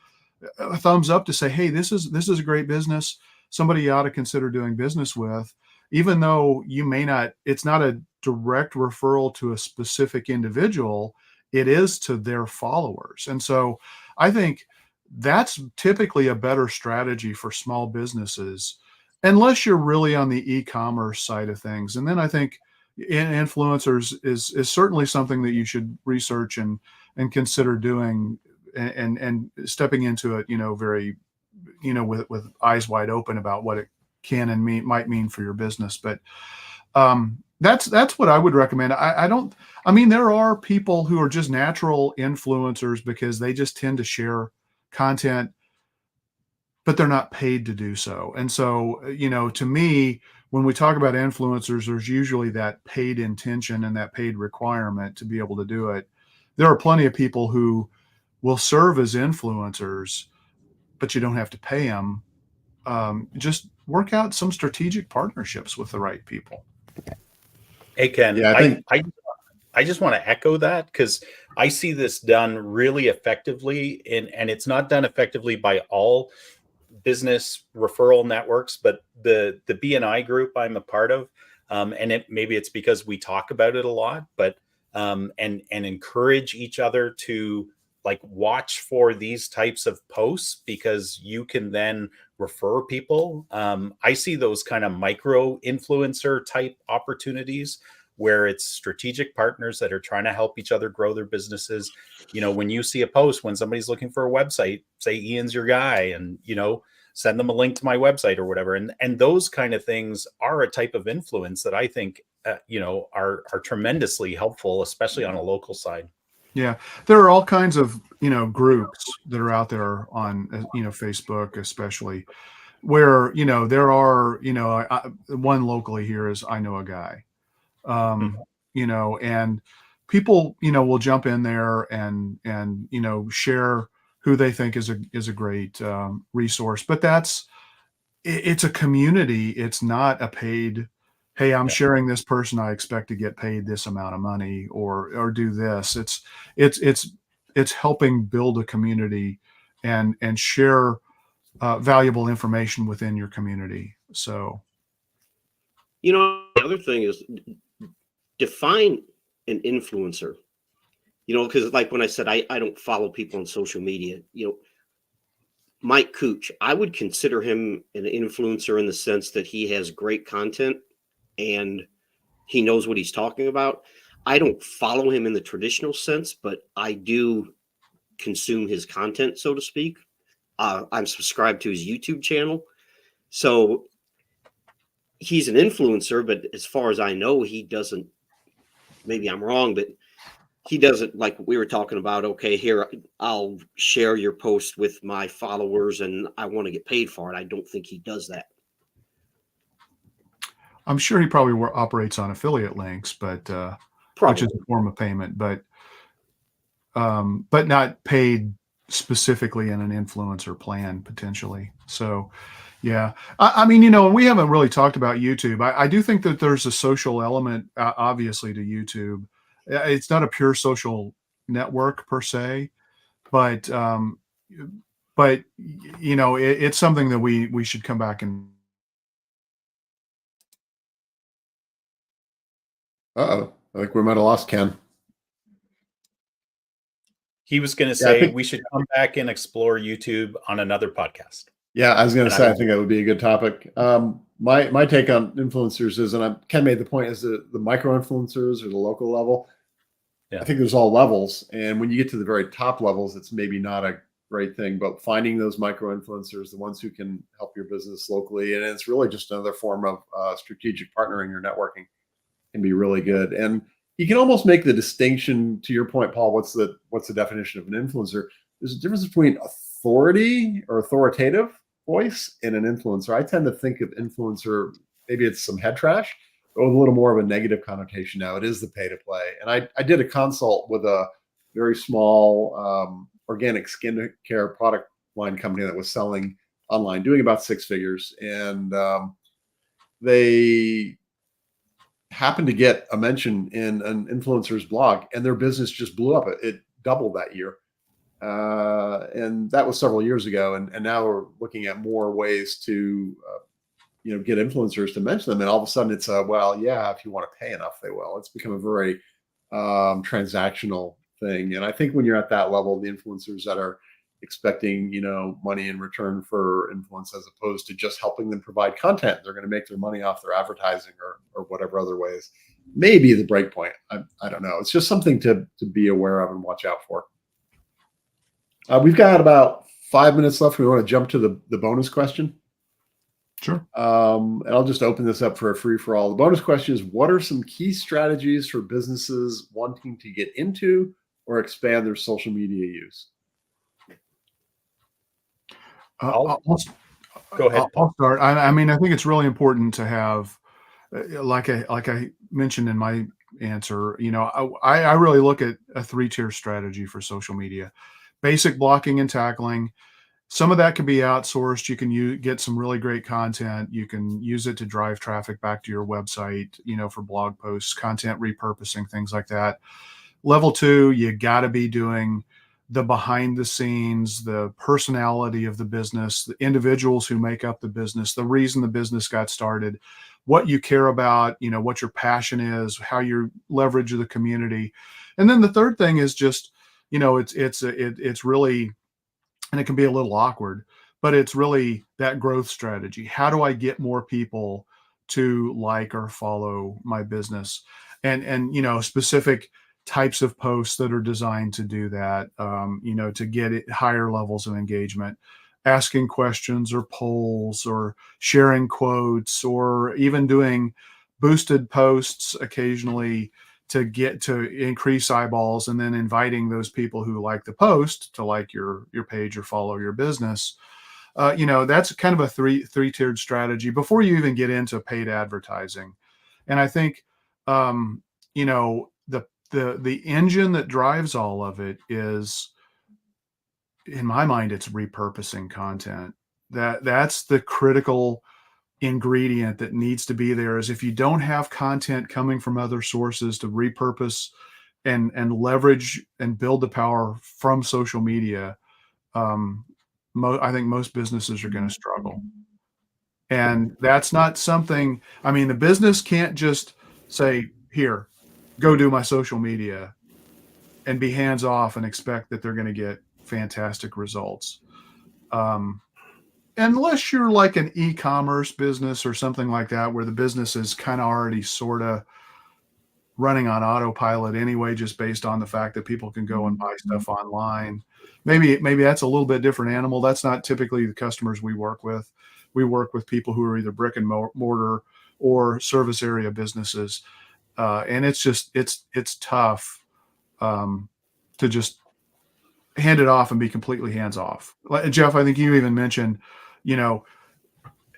S2: a thumbs up to say, hey, this is a great business, somebody you ought to consider doing business with, even though you may not, it's not a direct referral to a specific individual, it is to their followers. And so I think that's typically a better strategy for small businesses, unless you're really on the e-commerce side of things. And then I think influencers is certainly something that you should research and consider doing, and stepping into it, very, with eyes wide open about what it can and might mean for your business. But that's what I would recommend. There are people who are just natural influencers because they just tend to share content, but they're not paid to do so. And so, to me, when we talk about influencers, there's usually that paid intention and that paid requirement to be able to do it. There are plenty of people who will serve as influencers, but you don't have to pay them. Just work out some strategic partnerships with the right people.
S3: Hey, Ken,
S1: Yeah,
S3: I just want to echo that, because I see this done really effectively, and it's not done effectively by all business referral networks, but the BNI group I'm a part of, and maybe it's because we talk about it a lot, but and encourage each other to watch for these types of posts, because you can then refer people. I see those kind of micro influencer type opportunities where it's strategic partners that are trying to help each other grow their businesses. When you see a post, when somebody's looking for a website, say Ian's your guy, and, send them a link to my website or whatever. And those kind of things are a type of influence that I think, are tremendously helpful, especially on a local side.
S2: Yeah, there are all kinds of, groups that are out there on, Facebook, especially, where, there are, one locally here is I Know a Guy, and people, will jump in there and, share who they think is a great resource. But it's a community. It's not a paid, hey, I'm sharing this person, I expect to get paid this amount of money or do this. It's helping build a community and share valuable information within your community. So,
S4: The other thing is, define an influencer. Because when I said I don't follow people on social media, Mike Cooch, I would consider him an influencer in the sense that he has great content and he knows what he's talking about. I don't follow him in the traditional sense, but I do consume his content, so to speak. I'm subscribed to his YouTube channel. So he's an influencer, but as far as I know, he doesn't, maybe I'm wrong, but he doesn't, like we were talking about, okay, here, I'll share your post with my followers and I want to get paid for it. I don't think he does that.
S2: I'm sure he probably operates on affiliate links, but which is a form of payment, but not paid specifically in an influencer plan potentially. So, yeah, and we haven't really talked about YouTube. I do think that there's a social element, obviously, to YouTube. It's not a pure social network per se, but it's something that we should come back and.
S1: Uh-oh. I think we might have lost Ken.
S3: He was going to say we should come back and explore YouTube on another podcast.
S1: Yeah, I was going to say, I think that would be a good topic. My take on influencers is, and Ken made the point, is the micro influencers or the local level. Yeah. I think there's all levels. And when you get to the very top levels, it's maybe not a great thing, but finding those micro influencers, the ones who can help your business locally, and it's really just another form of strategic partnering or networking, can be really good. And you can almost make the distinction, to your point, Paul, what's the definition of an influencer? There's a difference between authority or authoritative voice and an influencer. I tend to think of influencer, maybe it's some head trash, but with a little more of a negative connotation now. It is the pay to play. And I did a consult with a very small organic skincare product line company that was selling online, doing about 6 figures. And they happened to get a mention in an influencer's blog, and their business just blew up. It doubled that year. and that was several years ago. And now we're looking at more ways to get influencers to mention them. And all of a sudden, it's well, yeah, if you want to pay enough, they will. It's become a very transactional thing. And I think when you're at that level, the influencers that are expecting money in return for influence as opposed to just helping them provide content, they're going to make their money off their advertising or whatever other ways, maybe the break point. I don't know. It's just something to be aware of and watch out for. We've got about 5 minutes left. We want to jump to the bonus question.
S2: Sure.
S1: And I'll just open this up for a free for all. The bonus question is: what are some key strategies for businesses wanting to get into or expand their social media use?
S3: Go ahead.
S2: I'll start. I mean, I think it's really important to have, like I mentioned in my answer, I really look at a 3-tier strategy for social media. Basic blocking and tackling. Some of that can be outsourced. You can get some really great content. You can use it to drive traffic back to your website, for blog posts, content repurposing, things like that. Level 2, you got to be doing the behind the scenes, the personality of the business, the individuals who make up the business, the reason the business got started, what you care about, what your passion is, how you leverage the community. And then the third thing is just, it's really, and it can be a little awkward, but it's really that growth strategy. How do I get more people to like or follow my business? And specific types of posts that are designed to do that, to get it higher levels of engagement, asking questions or polls or sharing quotes, or even doing boosted posts occasionally to increase eyeballs, and then inviting those people who like the post to like your page or follow your business. That's kind of a three-tiered strategy before you even get into paid advertising. And I think, the engine that drives all of it is, in my mind, it's repurposing content. That's the critical ingredient that needs to be there. Is if you don't have content coming from other sources to repurpose and leverage and build the power from social media, I think most businesses are going to struggle. And that's not something, the business can't just say, here, go do my social media and be hands off and expect that they're going to get fantastic results. Unless you're like an e-commerce business or something like that, where the business is kind of already sort of running on autopilot anyway, just based on the fact that people can go and buy stuff online. Maybe that's a little bit different animal. That's not typically the customers we work with. We work with people who are either brick and mortar or service area businesses. And it's tough to just hand it off and be completely hands off. Jeff, I think you even mentioned,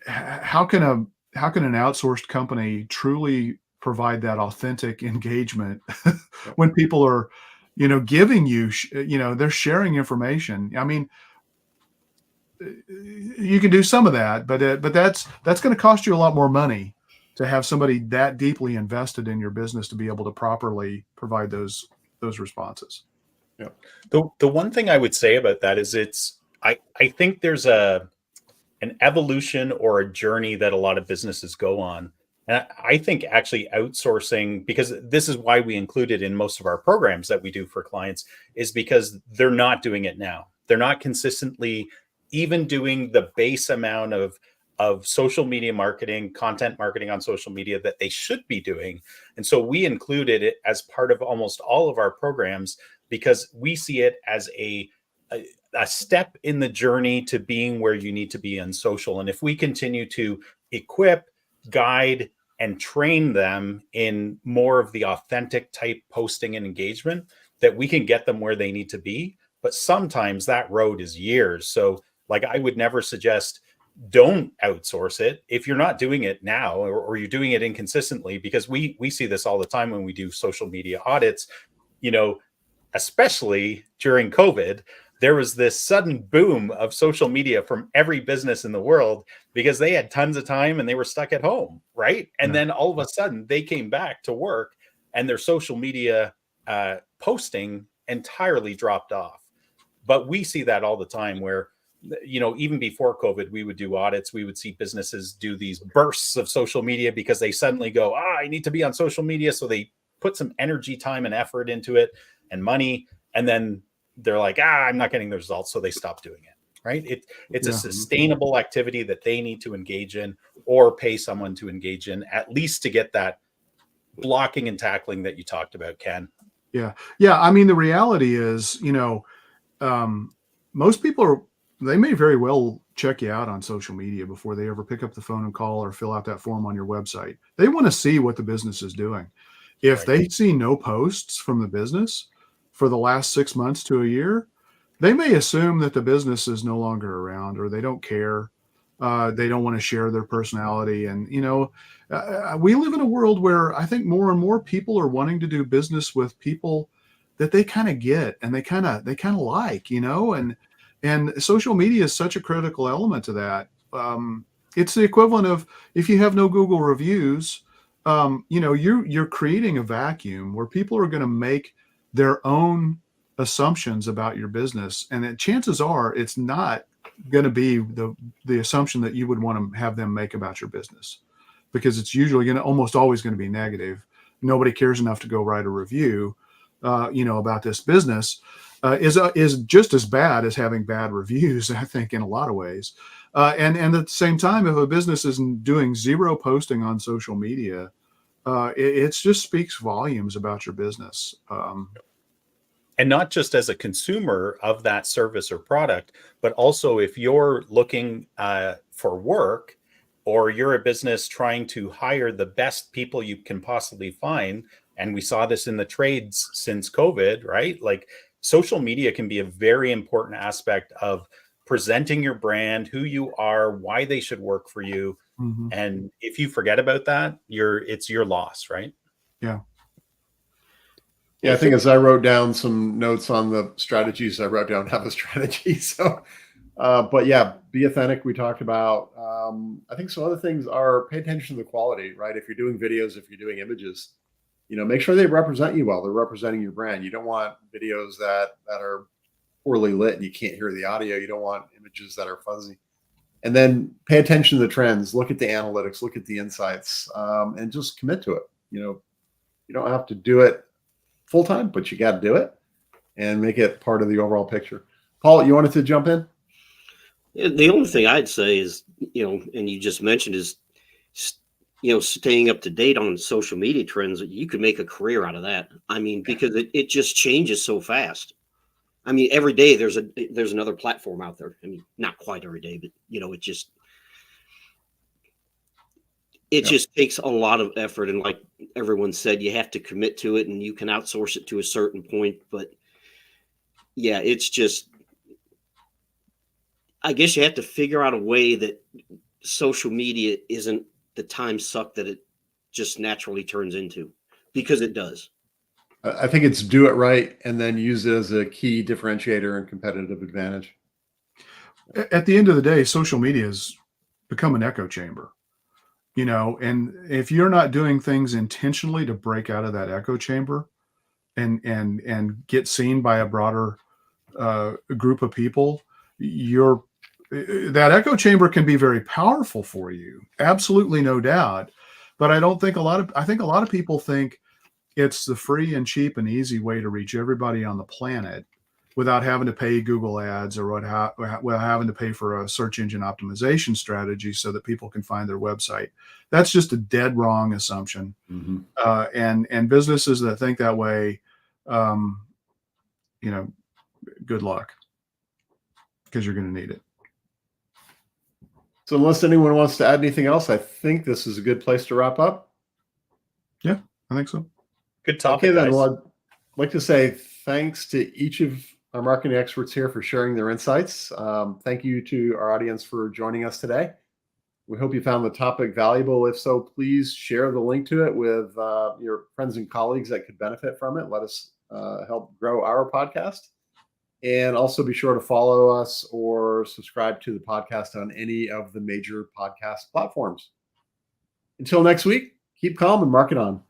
S2: how can an outsourced company truly provide that authentic engagement when people are, giving you, they're sharing information. You can do some of that, but that's going to cost you a lot more money to have somebody that deeply invested in your business to be able to properly provide those responses.
S1: Yeah.
S3: The one thing I would say about that is I think there's an evolution or a journey that a lot of businesses go on. And I think actually outsourcing, because this is why we include it in most of our programs that we do for clients, is because they're not doing it now. They're not consistently even doing the base amount of social media marketing, content marketing on social media that they should be doing. And so we included it as part of almost all of our programs, because we see it as a step in the journey to being where you need to be on social. And if we continue to equip, guide, and train them in more of the authentic type posting and engagement, that we can get them where they need to be. But sometimes that road is years. So I would never suggest don't outsource it if you're not doing it now, or you're doing it inconsistently, because we see this all the time when we do social media audits. Especially during COVID, there was this sudden boom of social media from every business in the world because they had tons of time and they were stuck at home, right? And then all of a sudden they came back to work and their social media posting entirely dropped off. But we see that all the time where, you know, even before COVID, we would do audits. We would see businesses do these bursts of social media because they suddenly go, I need to be on social media. So they put some energy, time, and effort into it and money. And then they're like, I'm not getting the results. So they stop doing it. Right. It's a sustainable activity that they need to engage in or pay someone to engage in, at least to get that blocking and tackling that you talked about, Ken.
S2: Yeah. I mean, the reality is, you know, most people they may very well check you out on social media before they ever pick up the phone and call or fill out that form on your website. They want to see what the business is doing. If they see no posts from the business for the last 6 months to a year, they may assume that the business is no longer around, or they don't care. They don't want to share their personality. And, you know, we live in a world where I think more and more people are wanting to do business with people that they kind of get and they kind of like, you know, and social media is such a critical element to that. It's the equivalent of if you have no Google reviews, you know, you're creating a vacuum where people are going to make their own assumptions about your business, and that chances are it's not going to be the assumption that you would want to have them make about your business, because it's usually almost always going to be negative. Nobody cares enough to go write a review, you know, about this business. Is just as bad as having bad reviews, I think, in a lot of ways. And at the same time, if a business is doing zero posting on social media, it just speaks volumes about your business.
S3: And not just as a consumer of that service or product, but also if you're looking for work, or you're a business trying to hire the best people you can possibly find. And we saw this in the trades since COVID, right? Like, social media can be a very important aspect of presenting your brand, who you are, why they should work for you.
S2: Mm-hmm.
S3: And if you forget about that, it's your loss, right?
S2: Yeah.
S1: Yeah, I think as I wrote down some notes on the strategies, I wrote down have a strategy. So, but yeah, be authentic. We talked about. I think some other things are pay attention to the quality, right? If you're doing videos, if you're doing images, you know, make sure they represent you well. They're representing your brand. You don't want videos that are poorly lit and you can't hear the audio. You don't want images that are fuzzy. And then pay attention to the trends. Look at the analytics. Look at the insights, and just commit to it. You know, you don't have to do it full time, but you got to do it and make it part of the overall picture. Paul, you wanted to jump in?
S4: The only thing I'd say is, you know, and you just mentioned is, you know, staying up to date on social media trends. You could make a career out of that. I mean, because it just changes so fast. I mean, every day there's another platform out there. I mean, not quite every day, but, you know, it just takes a lot of effort. And like everyone said, you have to commit to it, and you can outsource it to a certain point. But yeah, it's just, I guess you have to figure out a way that social media isn't the time suck that it just naturally turns into, because it does.
S1: I think it's do it right and then use it as a key differentiator and competitive advantage.
S2: At the end of the day, social media has become an echo chamber, you know, and if you're not doing things intentionally to break out of that echo chamber and get seen by a broader group of people, that echo chamber can be very powerful for you. Absolutely, no doubt. But I think a lot of people think it's the free and cheap and easy way to reach everybody on the planet without having to pay Google ads or without having to pay for a search engine optimization strategy so that people can find their website. That's just a dead wrong assumption.
S1: Mm-hmm.
S2: And businesses that think that way, you know, good luck, because you're going to need it.
S1: So unless anyone wants to add anything else, I think this is a good place to wrap up.
S2: Yeah, I think so.
S3: Good topic.
S1: Okay, then.
S3: Guys.
S1: Well, I'd like to say thanks to each of our marketing experts here for sharing their insights. Thank you to our audience for joining us today. We hope you found the topic valuable. If so, please share the link to it with your friends and colleagues that could benefit from it. Let us help grow our podcast. And also be sure to follow us or subscribe to the podcast on any of the major podcast platforms. Until next week, keep calm and market on.